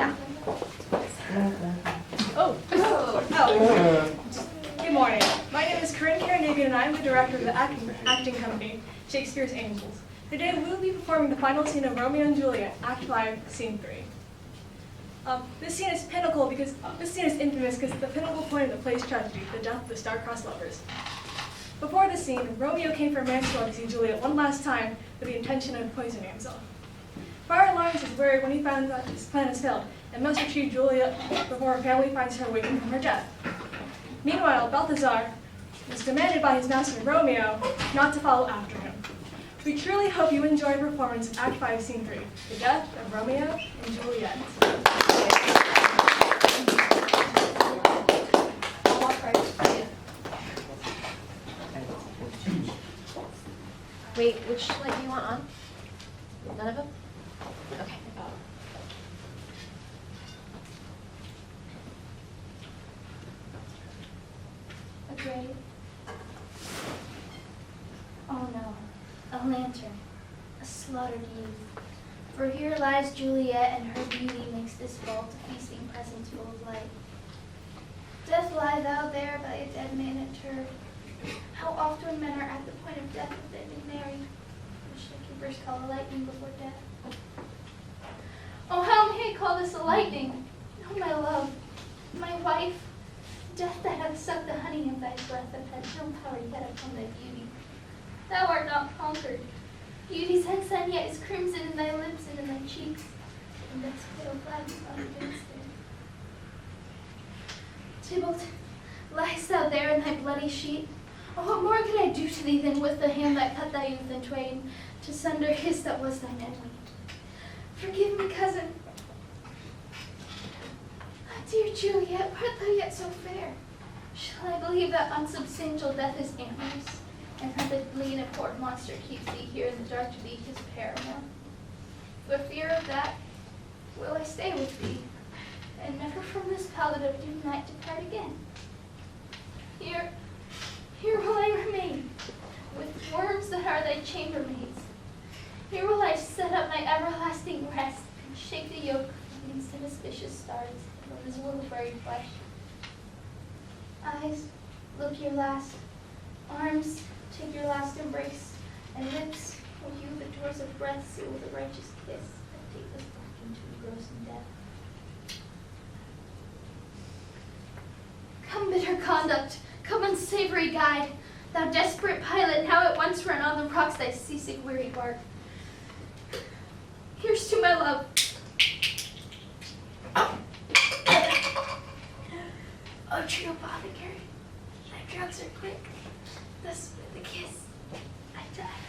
Yeah. Good morning. My name is Corinne Carnegie, and I'm the director of the acting company, Shakespeare's Angels. Today we will be performing the final scene of Romeo and Juliet, Act 5, Scene 3. This scene is infamous because it's the pinnacle point of the play's tragedy, the death of the star-crossed lovers. Before the scene, Romeo came from Mansfield to see Juliet one last time with the intention of poisoning himself. Friar Lawrence is worried when he finds out his plan has failed and must retrieve Juliet before her family finds her waking from her death. Meanwhile, Balthazar is commanded by his master Romeo not to follow after him. We truly hope you enjoy the performance of Act 5, Scene 3, The Death of Romeo and Juliet. Wait, which light do you want on? None of them? Okay. A grave. Oh no, a lantern, a slaughtered youth. For here lies Juliet, and her beauty makes this vault a feasting presence full of light. Death, lie thou there by a dead man interred. How oft when men are at the point of death have they been married? The shipkeepers call a lightning before death. Oh, how may I call this a lightning? Oh, my love, my wife, death that hath sucked the honey of thy breath hath had no power yet upon thy beauty. Thou art not conquered. Beauty's ensign yet is crimson in thy lips and in thy cheeks, and death's pale flag is on against thee. Tybalt, liest thou there in thy bloody sheet? Oh, what more could I do to thee than with the hand that cut thy youth in twain, to sunder his that was thine enemy? Forgive me, cousin. Ah, dear Juliet, art thou yet so fair? Shall I believe that unsubstantial death is amorous, and that the lean abhorred monster keeps thee here in the dark to be his paramour? For fear of that, will I stay with thee, and never from this pallet of doom night depart again? Here will I remain, with worms that are thy chambermaids. Here will I set up my everlasting rest, and shake the yoke from these inauspicious stars from visible buried flesh. Eyes, look your last. Arms, take your last embrace. And lips, will you the doors of breath seal with a righteous kiss that take us back into engrossing death. Come, bitter conduct, come, unsavory guide, thou desperate pilot, now at once run on the rocks thy seasick weary bark. Here's to my love. Oh, true apothecary, thy drugs are quick, thus with a kiss I die.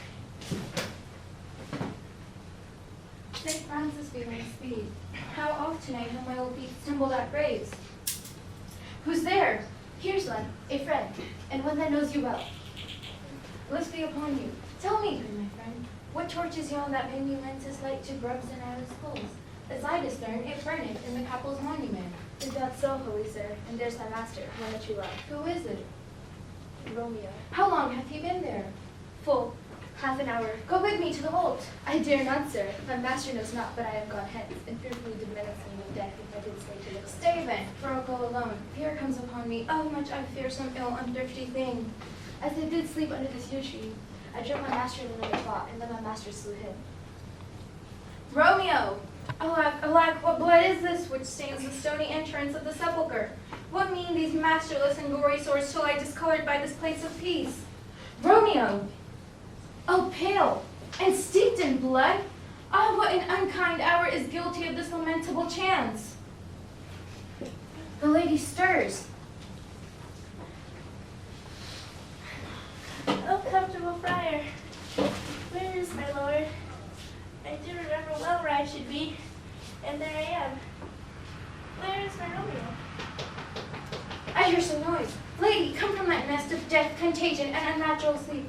St. Francis be my speed. How oft tonight have my old feet stumbled at graves? Who's there? Here's one, a friend, and one that knows you well. Bliss be upon you. Tell me, good my friend, what torch is yon that made me lend his light to grubs and honest holes? As I discern, it burneth in the couple's monument. Is that so, holy sir? And there's thy master, one that you love. Who is it? Romeo. How long hath he been there? Full, half an hour. Go with me to the vault. I dare not, sir. My master knows not, but I am gone hence, and fearfully did menace me with death if I did stay to look. Stay then, for I'll go alone. Fear comes upon me. Oh, much I fear some ill, unthrifty thing. As I did sleep under this yew tree, I dreamt my master in another plot, and then my master slew him. Romeo! Alack, alack, what blood is this which stains the stony entrance of the sepulchre? What mean these masterless and gory swords till I discolored by this place of peace? Romeo! Oh, pale and steeped in blood! Ah, what an unkind hour is guilty of this lamentable chance! The lady stirs. Oh, comfortable friar, where is my lord? I do remember well where I should be, and there I am. Where is my Romeo? I hear some noise. Lady, come from that nest of death, contagion, and unnatural sleep.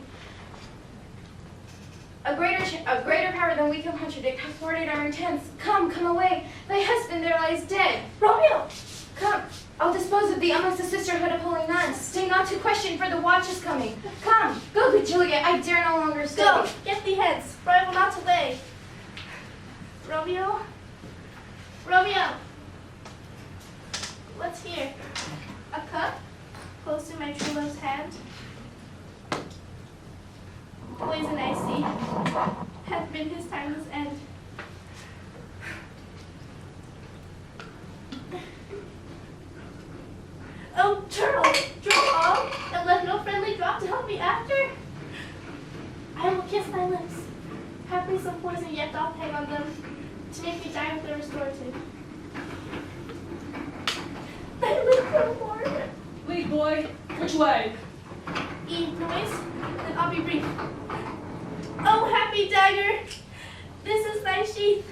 A greater power than we can contradict has thwarted our intents. Come away. Thy husband there lies dead. Romeo! Come, I'll dispose of thee amongst the sisterhood of holy nuns. Stay not to question, for the watch is coming. Come, go, good Juliet, I dare no longer stay. Go, get thee hence, for I will not obey. Romeo? Romeo! A cup, close to my true love's hand. Poison I see, hath been his timeless end. Oh, turtle, drop all, and left no friendly drop to help me after? I will kiss thy lips. Haply some poison yet doth hang on them, to make me die with the restorative. Thy lips no more. Lead boy, which way? Eve noise, then I'll be brief. Oh, happy dagger, this is thy sheath.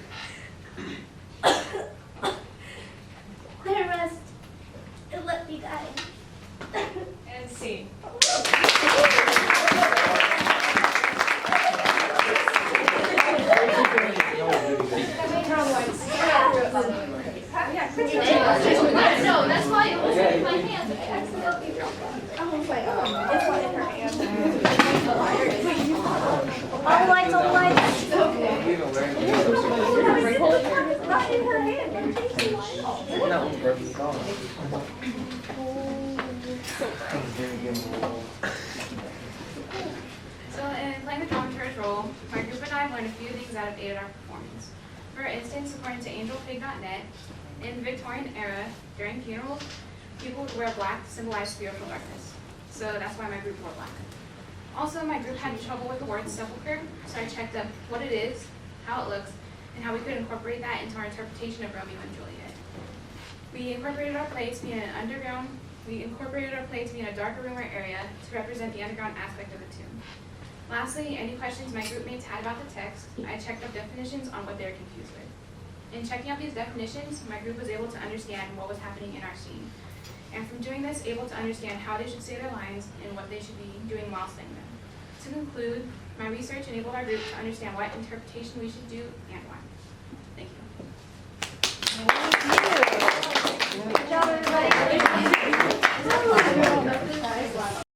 There rest, and let me die. And scene. No, that's why it was in my hand. I accidentally dropped it. I was like, oh, it's one in her hand. All lights, all lights. Not in her hand. I'm taking mine off. So in playing the dramaturg's role, my group and I have learned a few things that have aided our performance. For instance, according to angelpig.net, in the Victorian era, during funerals, people would wear black to symbolize spiritual darkness. So that's why my group wore black. Also, my group had trouble with the word sepulcher, so I checked up what it is, how it looks, and how we could incorporate that into our interpretation of Romeo and Juliet. We incorporated our play to be in an underground. We incorporated our play to be in a darker room or area to represent the underground aspect of the tomb. Lastly, any questions my group mates had about the text, I checked up definitions on what they were confused with. In checking out these definitions, my group was able to understand what was happening in our scene. And from doing this, able to understand how they should say their lines and what they should be doing while saying them. To conclude, my research enabled our group to understand what interpretation we should do and why.